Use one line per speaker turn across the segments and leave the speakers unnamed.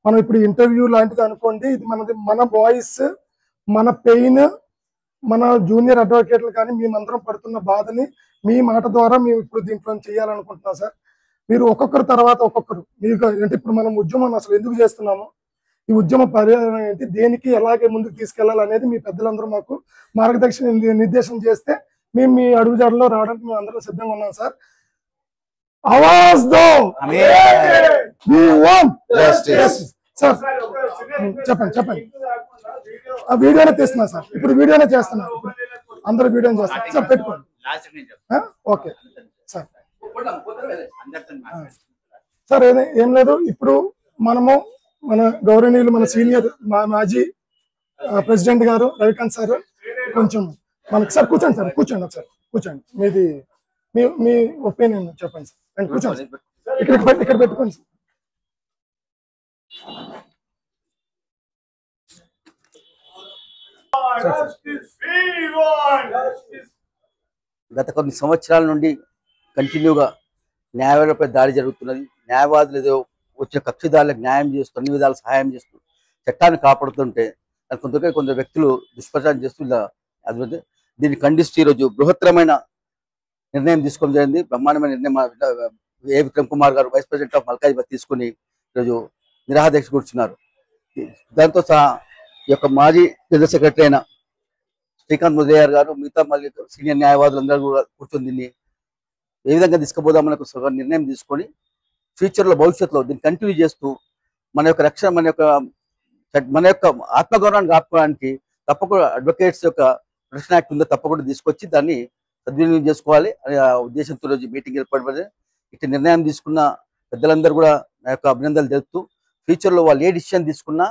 మనం ఇప్పుడు ఇంటర్వ్యూ లాంటిది అనుకోండి, ఇది మన వాయిస్, మన పెయిన్, మన జూనియర్ అడ్వకేట్లు కానీ మేమందరం పడుతున్న బాధని మీ మాట ద్వారా మేము ఇప్పుడు దీంట్లో చేయాలనుకుంటున్నాం సార్. మీరు ఒక్కొక్కరు తర్వాత ఒక్కొక్కరు మీకు అంటే ఇప్పుడు మనం ఉద్యమం అసలు ఎందుకు చేస్తున్నాము, ఈ ఉద్యమ పర్యావరణం ఏంటి, దేనికి ఎలాగే ముందుకు తీసుకెళ్లాలి అనేది మీ పెద్దలందరూ మాకు నిర్దేశం చేస్తే మేము మీ అడుగుజాడలో రావడానికి మేము అందరం సిద్ధంగా ఉన్నాం సార్. ఆవాజ్ దో, వి వాంట్ జస్టిస్. సార్ చెప్పండి. ఆ వీడియోనే తీస్తున్నా సార్, ఇప్పుడు వీడియోనే చేస్తున్నా, అందరూ వీడియోని చేస్తున్నారు సార్. పెట్టుకోండి. Okay sir. సార్ ఏం లేదు, ఇప్పుడు మనము మన గౌరవనీయులు మన సీనియర్ మాజీ ప్రెసిడెంట్ గారు రవికాంత్ సార్ కొంచెం మనకి సార్ కూర్చోండి సార్, కూర్చోండి ఒకసారి కూర్చోండి, మీ ఒపీనియన్ చెప్పండి సార్. అండ్ కూర్చోండి ఇక్కడ పెట్టుకోండి సార్.
గత కొన్ని సంవత్సరాల నుండి కంటిన్యూగా న్యాయవాదులపై దాడి జరుగుతున్నది. న్యాయవాదులు ఏదో వచ్చిన కక్షిదారులకు న్యాయం చేస్తూ అన్ని విధాలు సహాయం చేస్తూ చట్టాన్ని కాపాడుతుంటే కొందరు వ్యక్తులు దుష్ప్రచారం చేస్తూ దీన్ని ఖండిస్తూ ఈరోజు బృహత్తరమైన నిర్ణయం తీసుకోవడం జరిగింది. బ్రహ్మాండమైన నిర్ణయం ఏ విక్రమ్ కుమార్ గారు వైస్ ప్రెసిడెంట్ ఆఫ్ మల్కాజ్గిరి తీసుకుని ఈరోజు నిరాహారదీక్ష కూర్చున్నారు. దాంతో సహా ఈ యొక్క మాజీ జనరల్ సెక్రటరీ అయిన శ్రీకాంత్ ముదయ్యర్ గారు మిగతా మళ్ళీ సీనియర్ న్యాయవాదులందరూ కూడా కూర్చొని దీన్ని ఏ విధంగా తీసుకుపోదామని ఒక నిర్ణయం తీసుకొని ఫ్యూచర్లో భవిష్యత్తులో దీన్ని కంటిన్యూ చేస్తూ మన యొక్క రక్షణ మన యొక్క ఆత్మగౌరవాన్ని కాపాడడానికి తప్పకుండా అడ్వకేట్స్ యొక్క ప్రొటెక్షన్ యాక్ట్ ఉందో తప్పకుండా తీసుకొచ్చి దాన్ని సద్వినియోగం చేసుకోవాలి అనే ఉద్దేశంతో రోజు మీటింగ్ ఏర్పడబడింది. ఇటు నిర్ణయం తీసుకున్న పెద్దలందరూ కూడా నా యొక్క అభినందనలు తెలుపుతూ ఫ్యూచర్లో వాళ్ళు ఏ డిసిషన్ తీసుకున్నా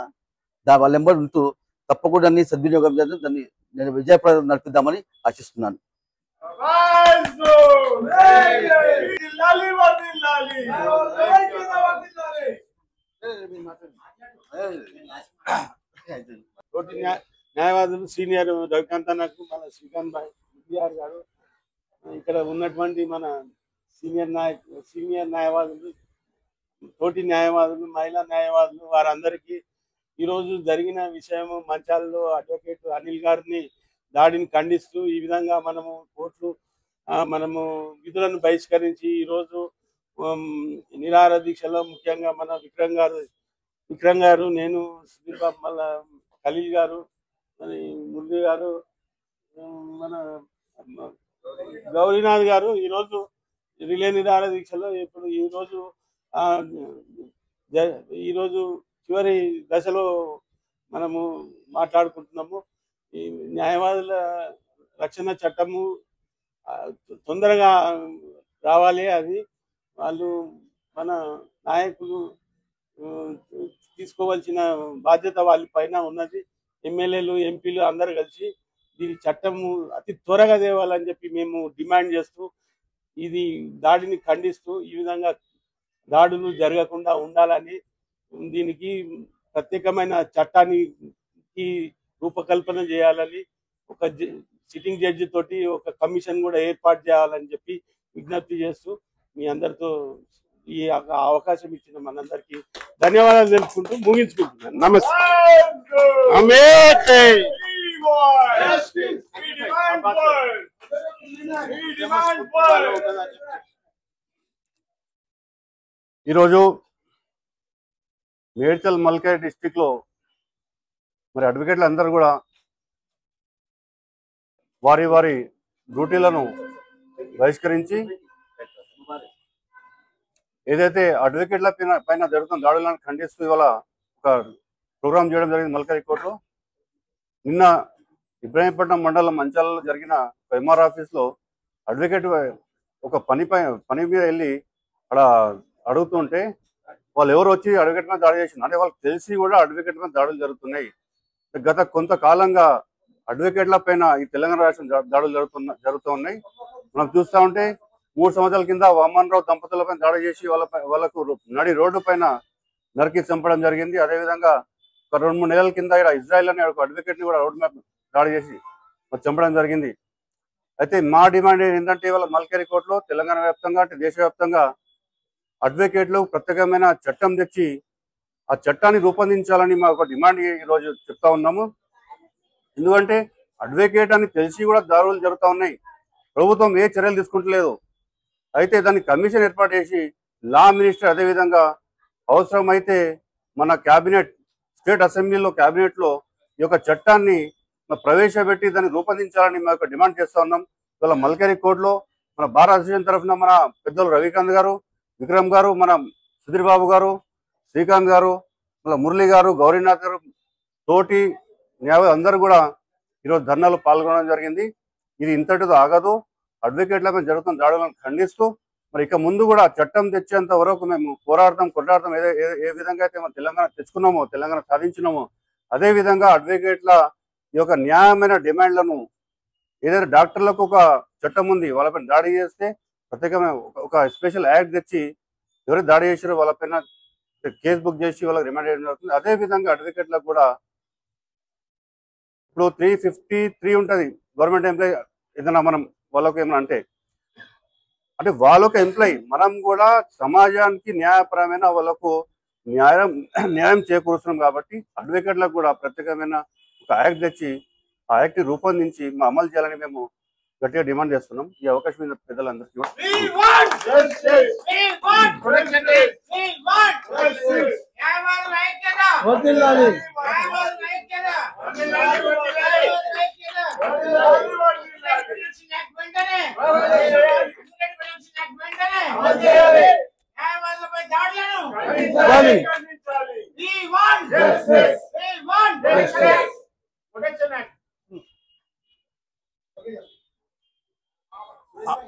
వాళ్ళ నెంబర్ ఉంటూ తప్పకుండా అన్ని సద్వినియోగం చేద్దాం, దాన్ని నేను విజయప్రదం నడిపిద్దామని ఆశిస్తున్నాను.
న్యాయవాదులు సీనియర్ రవికాంత్ అన్నకు, మన శ్రీకాంత్ భాయ్ గారు, ఇక్కడ ఉన్నటువంటి మన సీనియర్ న్యాయవాదులు, తోటి న్యాయవాదులు, మహిళా న్యాయవాదులు, వారందరికీ ఈరోజు జరిగిన విషయము మంచాలలో అడ్వకేట్ అనిల్ గారిని దాడిని ఖండిస్తూ ఈ విధంగా మనము విధులను బహిష్కరించి ఈరోజు నిరాహార దీక్షలో ముఖ్యంగా మన విక్రమ్ గారు, నేను, సుదీప్, మళ్ళా ఖలీల్ గారు, మురళి గారు, మన గౌరీనాథ్ గారు ఈరోజు రిలే నిరాహార దీక్షలో ఇప్పుడు ఈరోజు చివరి దశలో మనము మాట్లాడుకుంటున్నాము. ఈ న్యాయవాదుల రక్షణ చట్టము తొందరగా రావాలి. అది వాళ్ళు మన నాయకులు తీసుకోవాల్సిన బాధ్యత వాళ్ళ పైన ఉన్నది. ఎమ్మెల్యేలు, ఎంపీలు అందరూ కలిసి దీని చట్టము అతి త్వరగా తేవాలని చెప్పి మేము డిమాండ్ చేస్తూ ఇది దాడిని ఖండిస్తూ ఈ విధంగా దాడులు జరగకుండా ఉండాలని దీనికి ప్రత్యేకమైన చట్టానికి రూపకల్పన చేయాలని ఒక సిట్టింగ్ జడ్జి తోటి ఒక కమిషన్ కూడా ఏర్పాటు చేయాలని చెప్పి విజ్ఞప్తి చేస్తూ మీ అందరితో ఈ అవకాశం ఇచ్చిన మనందరికీ ధన్యవాదాలు తెలుపుకుంటూ ముగించుకుంటున్నాను. నమస్తే. ఈరోజు మేడ్చల్ మల్కాజ్ డిస్టిక్ లో మరి అడ్వకేట్లు అందరూ కూడా వారి డ్యూటీలను బహిష్కరించి ఏదైతే అడ్వకేట్ల పైన జరుగుతున్న దాడులను ఖండిస్తూ ఇవాళ ఒక ప్రోగ్రాం చేయడం జరిగింది మల్కాజ్ కోర్టులో. నిన్న ఇబ్రాహీంపట్నం మండలం మంచాలలో జరిగిన ఎంఆర్ ఆఫీస్లో అడ్వకేట్ ఒక పని మీద వెళ్ళి అక్కడ అడుగుతుంటే వాళ్ళు ఎవరు వచ్చి అడ్వకేట్ మీద దాడి చేసింది అంటే వాళ్ళకి తెలిసి కూడా అడ్వకేట్ మీద దాడులు జరుగుతున్నాయి. గత కొంతకాలంగా అడ్వకేట్ల పైన ఈ తెలంగాణ రాష్ట్రం దాడులు జరుగుతూ ఉన్నాయి. మనం చూస్తూ ఉంటే 3 సంవత్సరాల కింద వామన్ రావు దంపతులపైన దాడి చేసి వాళ్ళకు నడి రోడ్డు పైన నరికి చంపడం జరిగింది. అదేవిధంగా ఒక 2-3 నెలల కింద ఇక్కడ ఇజ్రాయెల్ అనే ఒక అడ్వకేట్ని కూడా రోడ్డు మీద దాడి చేసి చంపడం జరిగింది. అయితే మా డిమాండ్ ఏంటంటే ఇవాళ మల్కాజ్ కోర్టులో తెలంగాణ వ్యాప్తంగా అంటే దేశవ్యాప్తంగా అడ్వకేట్లు ప్రత్యేకమైన చట్టం తెచ్చి ఆ చట్టాన్ని రూపొందించాలని మా ఒక డిమాండ్ ఈరోజు చెప్తా ఉన్నాము. ఎందుకంటే అడ్వకేట్ అని తెలిసి కూడా దారులు జరుగుతూ ఉన్నాయి. ప్రభుత్వం ఏ చర్యలు తీసుకుంటలేదు. అయితే దాన్ని కమిషన్ ఏర్పాటు చేసి లా మినిస్టర్ అదేవిధంగా అవసరమైతే మన క్యాబినెట్ స్టేట్ అసెంబ్లీలో క్యాబినెట్లో ఈ యొక్క చట్టాన్ని ప్రవేశపెట్టి దాన్ని రూపొందించాలని మేము ఒక డిమాండ్ చేస్తూ ఉన్నాం. ఇవాళ మల్కరి కోర్టులో మన బార్ అసోసియేషన్ తరఫున మన పెద్దలు రవికాంత్ గారు, విక్రమ్ గారు, మన సుధీర్ బాబు గారు, శ్రీకాంత్ గారు, మళ్ళీ మురళి గారు, గౌరీనాథ్ గారు, తోటి న్యాయ అందరూ కూడా ఈరోజు ధర్నాలో పాల్గొనడం జరిగింది. ఇది ఇంతటితో ఆగదు. అడ్వకేట్ల మీద జరుగుతున్న దాడులను ఖండిస్తూ మరి ఇక ముందు కూడా చట్టం తెచ్చేంత వరకు మేము కొట్లాడతాం. ఏ విధంగా అయితే మనం తెలంగాణ తెచ్చుకున్నామో, తెలంగాణ సాధించినామో అదే విధంగా అడ్వకేట్ల ఈ యొక్క న్యాయమైన డిమాండ్లను ఏదైతే డాక్టర్లకు ఒక చట్టం ఉంది, వాళ్ళపైన దాడి చేస్తే ప్రత్యేకమైన ఒక స్పెషల్ యాక్ట్ తెచ్చి ఎవరైతే దాడి చేసారో వాళ్ళపైన కేసు బుక్ చేసి వాళ్ళకి రిమాండ్ చేయడం జరుగుతుంది. అదే విధంగా అడ్వకేట్లకు కూడా ఇప్పుడు 353 ఉంటుంది గవర్నమెంట్ ఎంప్లాయీ. ఏదైనా మనం వాళ్ళకి ఏమైనా అంటే వాళ్ళొక ఎంప్లాయీ, మనం కూడా సమాజానికి న్యాయపరమైన వాళ్ళకు న్యాయం చేకూరుస్తున్నాం. కాబట్టి అడ్వకేట్లకు కూడా ప్రత్యేకమైన ఒక యాక్ట్ తెచ్చి ఆ యాక్ట్ రూపొందించి అమలు చేయాలని మేము గట్టిగా డిమాండ్ చేస్తున్నాం. ఈ అవకాశం మీద పెద్దలందరికీ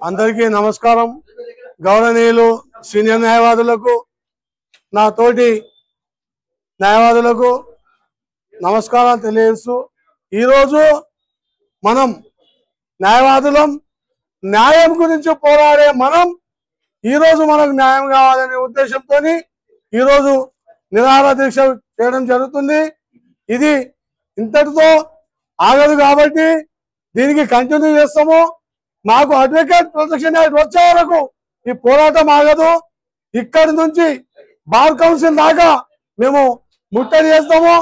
అందరికీ నమస్కారం. గౌరవనీయులు సీనియర్ న్యాయవాదులకు, నా తోటి న్యాయవాదులకు నమస్కారాలు తెలియజేస్తూ, ఈరోజు మనం న్యాయవాదులం, న్యాయం గురించి పోరాడే మనం ఈరోజు మనకు న్యాయం కావాలనే ఉద్దేశంతో ఈరోజు నిరాహార దీక్ష చేయడం జరుగుతుంది. ఇది ఇంతటితో ఆగదు కాబట్టి దీనికి కంటిన్యూ చేస్తాము. మాకు అడ్వకేట్ ప్రొటెక్షన్ యాక్ట్ వచ్చే వరకు ఈ పోరాటం ఆగదు. ఇక్కడి నుంచి బార్ కౌన్సిల్ దాకా మేము ముట్టడి చేస్తాము.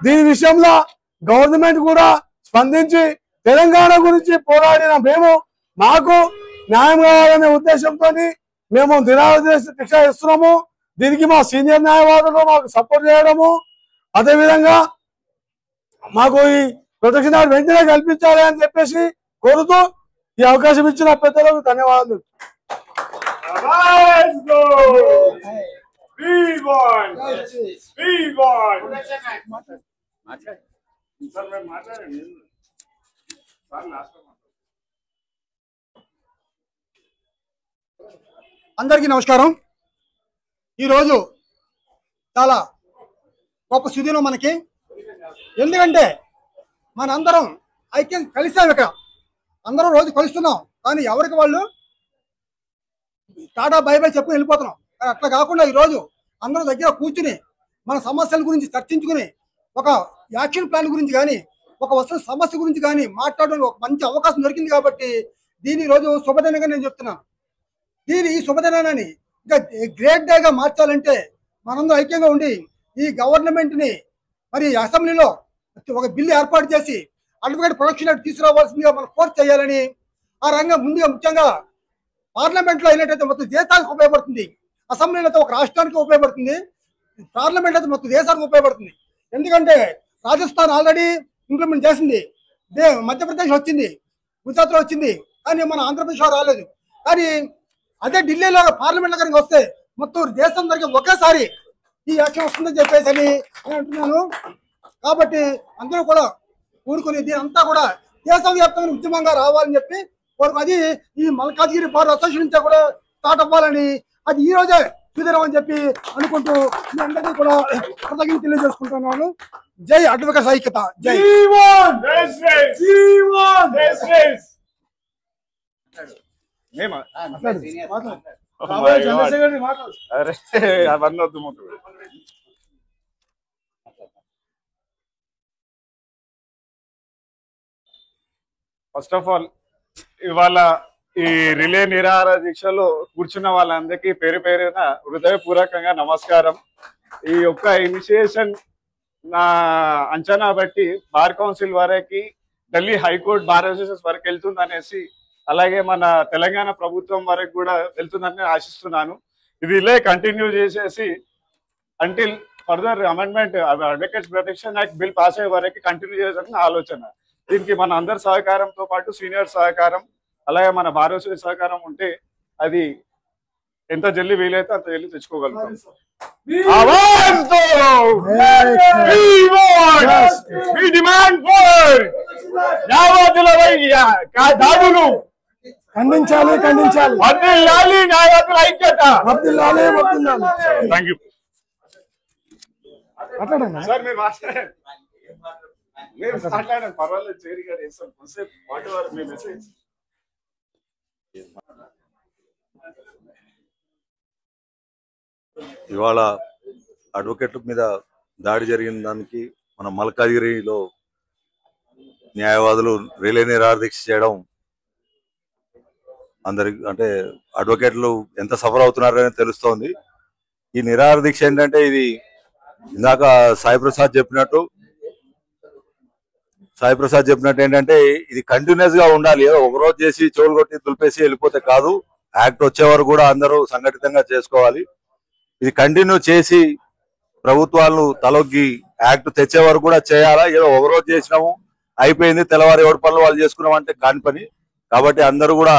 దీని విషయంలో గవర్నమెంట్ కూడా స్పందించి తెలంగాణ గురించి పోరాడిన మేము మాకు న్యాయం కావాలనే ఉద్దేశంతో మేము నిరాహార దీక్ష ఇస్తున్నాము. దీనికి మా సీనియర్ న్యాయవాదులు మాకు సపోర్ట్ చేయడము, అదేవిధంగా మాకు ఈ ప్రొటెక్షన్ యాక్ట్ వెంటనే కల్పించాలి అని చెప్పేసి కోరుతూ ఈ అవకాశం ఇచ్చిన పెద్దలకు ధన్యవాదాలు.
అందరికీ నమస్కారం. ఈరోజు చాలా గొప్ప సుదినం మనకి. ఎందుకంటే మనందరం ఐక్యం కలిసాం. ఇక్కడ అందరం రోజు కలుస్తున్నాం, కానీ ఎవరికి వాళ్ళు టాటా బై బై చెప్పుకుని వెళ్ళిపోతున్నాం. కానీ అట్లా కాకుండా ఈరోజు అందరం దగ్గర కూర్చుని మన సమస్యల గురించి చర్చించుకుని ఒక యాక్షన్ ప్లాన్ గురించి కానీ ఒక వస్తున్న సమస్య గురించి కానీ మాట్లాడడానికి ఒక మంచి అవకాశం దొరికింది. కాబట్టి దీని రోజు శుభదినంగా నేను చెప్తున్నాను. ఈ శుభదినాన్ని ఇంకా గ్రేట్ డేగా మార్చాలంటే మనందరం ఐక్యంగా ఉండి ఈ గవర్నమెంట్ని మరి అసెంబ్లీలో ఒక బిల్లు ఏర్పాటు చేసి అడ్వకేట్ ప్రొటెక్షన్ యాక్ట్ తీసుకురావాల్సిందిగా మనం ఫోర్స్ చేయాలని, ఆ రంగం ముందుగా ముఖ్యంగా పార్లమెంట్లో అయినట్టయితే మొత్తం దేశానికి ఉపయోగపడుతుంది, అసెంబ్లీలో అయితే ఒక రాష్ట్రానికి ఉపయోగపడుతుంది, పార్లమెంట్ అయితే మొత్తం దేశానికి ఉపయోగపడుతుంది. ఎందుకంటే రాజస్థాన్ ఆల్రెడీ ఇంప్లిమెంట్ చేసింది, మధ్యప్రదేశ్ వచ్చింది, గుజరాత్లో వచ్చింది, కానీ మన ఆంధ్రప్రదేశ్లో రాలేదు. కానీ అదే ఢిల్లీలో పార్లమెంట్ దగ్గరికి వస్తే మొత్తం దేశం దగ్గర ఒకేసారి ఈ యాక్షన్ వస్తుందని చెప్పేసి అని అంటున్నాను. కాబట్టి అందరూ కూడా కూడుకుని దీని అంతా కూడా దేశవ్యాప్తంగా ఉద్యమంగా రావాలని చెప్పి అది ఈ మల్కాజ్గిరి బార్ అసోసియేషన్ నుంచి కూడా స్టార్ట్ అవ్వాలని, అది ఈ రోజే సుదినం అని చెప్పి అనుకుంటూ మీ అందరికీ కూడా కృతజ్ఞతలు తెలియజేసుకుంటున్నాను. జై అడ్వకేట్స్ ఐక్యత. జై
ఫస్ట్ ఆఫ్ ఆల్ ఇవాళ ఈ రిలే నిరాహార దీక్షలో కూర్చున్న వాళ్ళందరికీ పేరు పేరున హృదయపూర్వకంగా నమస్కారం. ఈ యొక్క ఇనిషియేషన్ నా అంచనా బట్టి బార్ కౌన్సిల్ వరకు, ఢిల్లీ హైకోర్టు బార్ అసోసియేషన్ వరకు వెళ్తుందనేసి, అలాగే మన తెలంగాణ ప్రభుత్వం వరకు కూడా వెళ్తుందని ఆశిస్తున్నాను. ఇది ఇలా కంటిన్యూ చేసేసి until further amendment advocates protection act bill pass అయ్యే వరకు కంటిన్యూ చేయాలని ఆలోచన. దీనికి మన అందరి సహకారంతో పాటు సీనియర్ సహకారం, అలాగే మన బార్ అసోసియేషన్ సహకారం ఉంటే అది ఎంత జల్దీ వీలైతే అంత జల్దీ తెచ్చుకోగలుగుతాం. దాడులు
ఖండించాలి, ఖండించాలి.
న్యాయవాదుల ఐక్యత.
వర్ధిల్లాలి, వర్ధిల్లాలి.
థ్యాంక్ యూ
మాట్లాడండి.
సార్. మీరు మాట్లాడండి, మీరు మాట్లాడండి, పర్వాలేదు. చేరి గారు వాట్ ఎవర్ మీ మెసేజ్.
ఇవాళ అడ్వకేట్ల మీద దాడి జరిగిన దానికి మన మల్కాజిగిరిలో న్యాయవాదులు రిలే నిరాదీక్ష చేయడం అందరికి, అంటే అడ్వకేట్లు ఎంత సఫర్ అవుతున్నారని తెలుస్తోంది. ఈ నిరాదీక్ష ఏంటంటే, ఇది ఇందాక సాయి ప్రసాద్ చెప్పినట్టు ఏంటంటే, ఇది కంటిన్యూస్ గా ఉండాలి. ఏదో ఒకరోజు చేసి చెవులు కొట్టి దులిపేసి వెళ్ళిపోతే కాదు. యాక్ట్ వచ్చే వరకు కూడా అందరూ సంఘటితంగా చేసుకోవాలి. ఇది కంటిన్యూ చేసి ప్రభుత్వాలను తలొగ్గి యాక్ట్ తెచ్చే వరకు కూడా చేయాలా. ఏదో ఒకరోజు చేసినాము అయిపోయింది, తెల్లవారు ఎవరి పనులు వాళ్ళు చేసుకున్నాం అంటే కాని పని. కాబట్టి అందరూ కూడా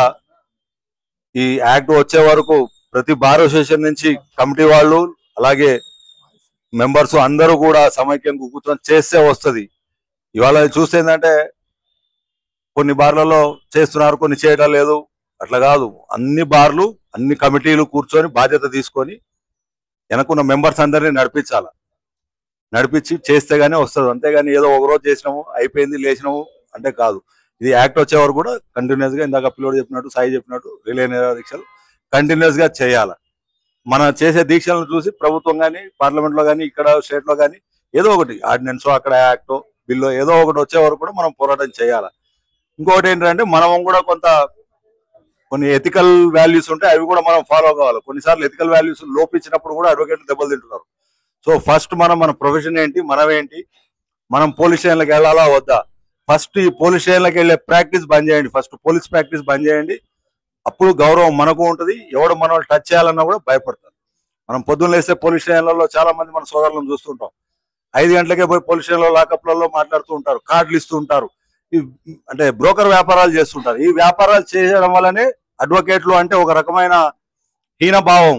ఈ యాక్ట్ వచ్చే వరకు ప్రతి బార్ అసోసియేషన్ నుంచి కమిటీ వాళ్ళు, అలాగే మెంబర్స్ అందరూ కూడా సమైక్యంగా కూర్చొని చేస్తే వస్తుంది. ఇవాళ చూస్తే ఏంటంటే, కొన్ని బార్లలో చేస్తున్నారు, కొన్ని చేయడం లేదు. అట్లా కాదు, అన్ని బార్లు అన్ని కమిటీలు కూర్చొని బాధ్యత తీసుకొని వెనకున్న మెంబర్స్ అందరినీ నడిపించి చేస్తే గానీ వస్తుంది. అంతేగాని ఏదో ఒకరోజు చేసినాము అయిపోయింది లేచినాము అంటే కాదు. ఇది యాక్ట్ వచ్చే వరకు కూడా కంటిన్యూస్ గా, ఇందాక పిల్లోడు చెప్పినట్టు, సాయి చెప్పినట్టు, రిలే నిరాదీక్షలు కంటిన్యూస్ గా చేయాలి. మనం చేసే దీక్షలను చూసి ప్రభుత్వం కానీ, పార్లమెంట్ లో కానీ, ఇక్కడ స్టేట్ లో కానీ ఏదో ఒకటి ఆర్డినెన్స్, అక్కడ యాక్టో బిల్లో ఏదో ఒకటి వచ్చే వరకు కూడా మనం పోరాటం చేయాలి. ఇంకొకటి ఏంటంటే, మనం కూడా కొన్ని ఎథికల్ వాల్యూస్ ఉంటాయి, అవి కూడా మనం ఫాలో కావాలి. కొన్నిసార్లు ఎథికల్ వాల్యూస్ లోపించినప్పుడు కూడా అడ్వకేట్లు దెబ్బలు తింటున్నారు. సో ఫస్ట్ మన ప్రొఫెషన్ ఏంటి, మనమేంటి, మనం పోలీస్ స్టేషన్లకు వెళ్ళాలా వద్దా, ఫస్ట్ ఈ పోలీస్ స్టేషన్లకు వెళ్ళే ప్రాక్టీస్ బంద్ చేయండి. ఫస్ట్ పోలీస్ ప్రాక్టీస్ బంద్ చేయండి. అప్పుడు గౌరవం మనకు ఉంటుంది. ఎవడు మన వాళ్ళు టచ్ చేయాలన్నా కూడా భయపడతారు. మనం పొద్దున్న లేస్తే పోలీస్ స్టేషన్లలో చాలా మంది మన సోదరులను చూస్తుంటాం. 5 గంటలకే పోయి పోలీస్ స్టేషన్లో లాకప్లలో మాట్లాడుతూ ఉంటారు, కార్డులు ఇస్తూ ఉంటారు. అంటే బ్రోకర్ వ్యాపారాలు చేస్తుంటారు. ఈ వ్యాపారాలు చేయడం వల్లనే అడ్వకేట్లు అంటే ఒక రకమైన హీనభావం.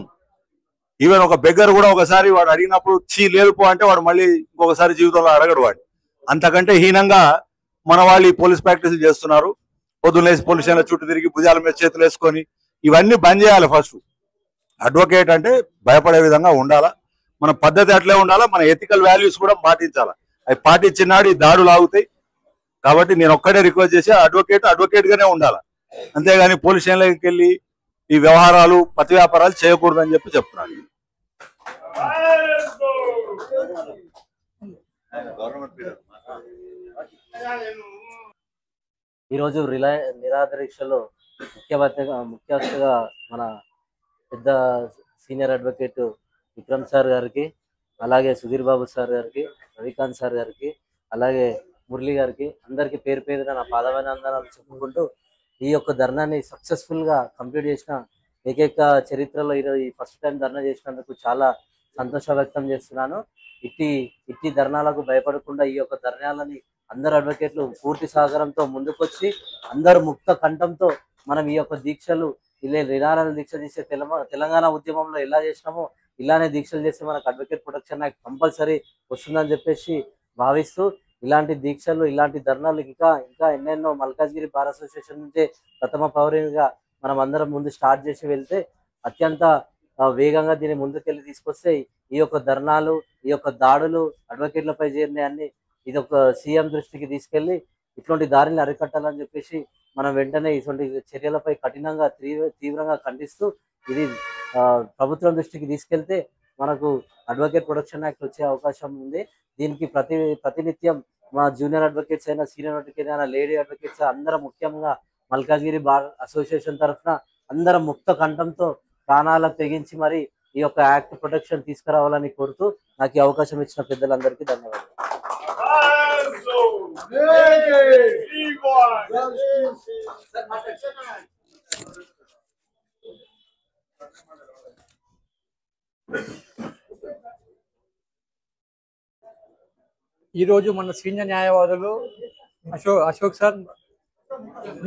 ఈవెన్ ఒక బెగ్గర్ కూడా ఒకసారి వాడు అడిగినప్పుడు చీ లేదు పో అంటే వాడు మళ్ళీ ఇంకొకసారి జీవితంలో అడగడు వాడు. అంతకంటే హీనంగా మన వాళ్ళు ఈ పోలీస్ ప్రాక్టీసులు చేస్తున్నారు. పొద్దున్నేసి పోలీస్ స్టేషన్ల చుట్టూ తిరిగి భుజాల మీద చేతులు వేసుకొని ఇవన్నీ బంద్ చేయాలి. ఫస్ట్ అడ్వకేట్ అంటే భయపడే విధంగా ఉండాలా. మన పద్ధతి అట్లే ఉండాలా. మన ఎథికల్ వాల్యూస్ కూడా పాటించాలా. అవి పాటించినాడు ఈ దాడులు ఆగుతాయి. కాబట్టి నేను ఒక్కడే రిక్వెస్ట్ చేసి అడ్వకేట్ గానే ఉండాలి. అంతేగాని పోలీస్ స్టేషన్లకి వెళ్ళి ఈ వ్యవహారాలు, పతి వ్యాపారాలు చేయకూడదని చెప్తున్నాను.
ఈరోజు నిరాదీక్షలో ముఖ్య మన పెద్ద సీనియర్ అడ్వకేట్ విక్రమ్ సార్ గారికి, అలాగే సుధీర్ బాబు సార్ గారికి, రవికాంత్ సార్ గారికి, అలాగే మురళి గారికి అందరికీ పేరు పేరున నా పాదాభివందనాలు చెప్పుకుంటూ, ఈ యొక్క ధర్నాని సక్సెస్ఫుల్ గా కంప్లీట్ చేసిన ఏకైక చరిత్రలో ఈరోజు ఈ ఫస్ట్ టైం ధర్నా చేసినందుకు చాలా సంతోషం వ్యక్తం చేస్తున్నాను. ఇట్టి ధర్నాలకు భయపడకుండా ఈ యొక్క ధర్నాలని అందరు అడ్వకేట్లు పూర్తి సహకారంతో ముందుకొచ్చి అందరు ముక్త కంఠంతో మనం ఈ యొక్క దీక్షలు నిరాహార దీక్ష చేసే తెలంగాణ ఉద్యమంలో ఎలా చేసినామో ఇలానే దీక్షలు చేస్తే మనకు అడ్వకేట్ ప్రొటెక్షన్ యాక్ట్ కంపల్సరీ వస్తుందని చెప్పేసి భావిస్తూ, ఇలాంటి దీక్షలు, ఇలాంటి ధర్నాలు ఇంకా ఎన్నెన్నో మల్కాజ్గిరి బార్ అసోసియేషన్ నుంచే ప్రథమ పౌరునిగా మనం అందరం ముందు స్టార్ట్ చేసి వెళ్తే అత్యంత వేగంగా దీన్ని ముందుకెళ్ళి తీసుకొస్తే ఈ యొక్క ధర్నాలు, ఈ యొక్క దాడులు అడ్వకేట్లపై చేరినాయన్ని ఇది ఒక సీఎం దృష్టికి తీసుకెళ్లి ఇటువంటి దారిని అరికట్టాలని చెప్పేసి మనం వెంటనే ఇటువంటి చర్యలపై కఠినంగా తీవ్రంగా ఖండిస్తూ ఇది ప్రభుత్వం దృష్టికి తీసుకెళ్తే మనకు అడ్వకేట్ ప్రొటెక్షన్ యాక్ట్ వచ్చే అవకాశం ఉంది. దీనికి ప్రతినిత్యం మా జూనియర్ అడ్వకేట్స్ అయినా, సీనియర్ అడ్వకేట్స్ అయినా, లేడీ అడ్వకేట్స్ అందరం ముఖ్యంగా మల్కాజ్గిరి బార్ అసోసియేషన్ తరఫున అందరం ముక్త కంఠంతో ప్రాణాలకు తెగించి మరి ఈ యొక్క యాక్ట్ ప్రొటెక్షన్ తీసుకురావాలని కోరుతూ నాకు ఈ అవకాశం ఇచ్చిన పెద్దలందరికీ ధన్యవాదాలు.
ఈరోజు మన సీనియర్ న్యాయవాదులు అశోక్ సార్,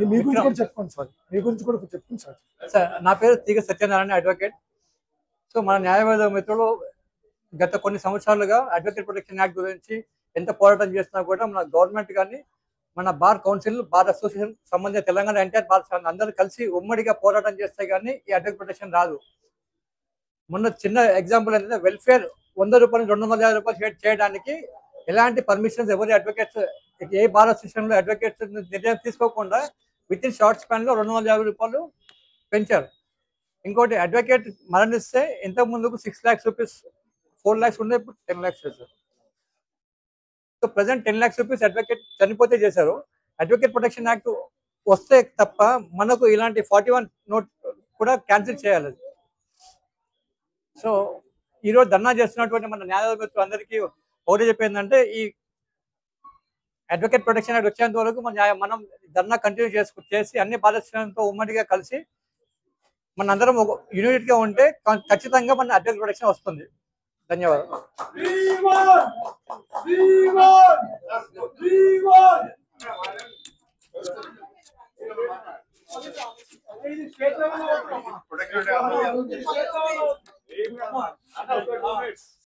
మీ గురించి కూడా చెప్పుకోండి సార్, మీ గురించి కూడా చెప్పుకోండి సార్.
సార్ నా పేరు తీగ సత్యనారాయణ, అడ్వకేట్. సో మన న్యాయవాద మిత్రులు గత కొన్ని సంవత్సరాలుగా అడ్వకేట్ ప్రొటెక్షన్ యాక్ట్ గురించి ఎంత పోరాటం చేస్తున్నా కూడా మన గవర్నమెంట్ కానీ మన బార్ కౌన్సిల్, బార్ అసోసియేషన్ సంబంధించిన తెలంగాణ ఎంటైర్ బార్ అందరూ కలిసి ఉమ్మడిగా పోరాటం చేస్తే కానీ ఈ అడ్వకేట్ ప్రొటెక్షన్ రాదు. మొన్న చిన్న ఎగ్జాంపుల్ ఏంటంటే వెల్ఫేర్ 100 రూపాయలు 250 రూపాయలు చేయడానికి ఎలాంటి పర్మిషన్స్ ఎవరి అడ్వకేట్స్, ఏ బార్ అసోసియేషన్లో అడ్వకేట్స్ నిర్ణయం తీసుకోకుండా విత్ ఇన్ షార్ట్ స్పాన్లో 250 రూపాయలు పెంచారు. ఇంకోటి, అడ్వకేట్ మరణిస్తే ఇంతకు ముందుకు 6 lakhs రూపీస్, 4 lakhs ఉండే, ఇప్పుడు 10 lakhs చేశారు. So present 10 lakhs rupees advocate చనిపోతే చేశారు. అడ్వకేట్ ప్రొటెక్షన్ యాక్ట్ వస్తే తప్ప మనకు ఇలాంటి 41 నోట్ కూడా క్యాన్సిల్ చేయాలి. సో ఈరోజు ధర్నా చేస్తున్నటువంటి మన న్యాయవాదులు అందరికీ ఒకటి చెప్పేందంటే, ఈ అడ్వకేట్ ప్రొటెక్షన్ యాక్ట్ వచ్చేంత వరకు మనం ధర్నా కంటిన్యూ చేసి అన్ని బాధ్యతలతో ఉమ్మడిగా కలిసి మన అందరం ఒక యూనిట్ గా ఉంటే ఖచ్చితంగా మన అడ్వకేట్ ప్రొటెక్షన్ వస్తుంది. ధన్యవాదాలు.